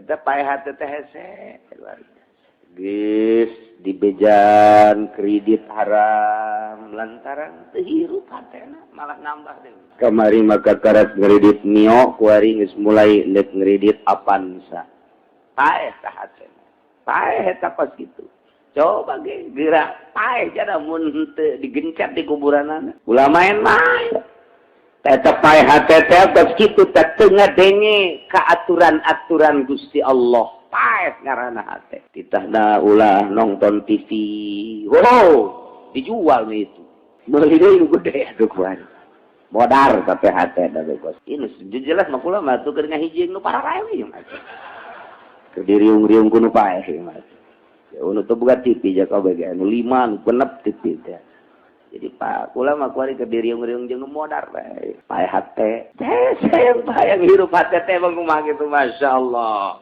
Kita pae hati teh hese. Geus dibejan kredit haram lantaran teu hirup hatena malah nambah deui. Kamari maka karas ngredit Mio kuari geus mulai leuk ngredit Avanza. Pae tah hatena. Pae eta pas kitu. Coba ge gerak pae jana mun teu digencet di kuburanana. Ulah main-main. Tetap pae hate teh pas kitu teh teu ngadenge ka aturan-aturan Gusti Allah. Paes ngaranna hate. Titahna ulah nonton TV. Wow, dijual nih itu. Meuli deui nu gede atuh kuari. Modar tapi hate da bos. Ini jelas mah kula mah tuh keur ngahijing nu pararae we mah. Keur diriung-riung kuno pae mah. Ya unu teu boga TV jaka bage anu 5 nu genep TV teh. Jadi Pak kula mah kuari keur diriung-riung jeung nu modar bae. Pae hate. Teh sayang hayang hirup hate teh mah kumaha kitu masyaallah.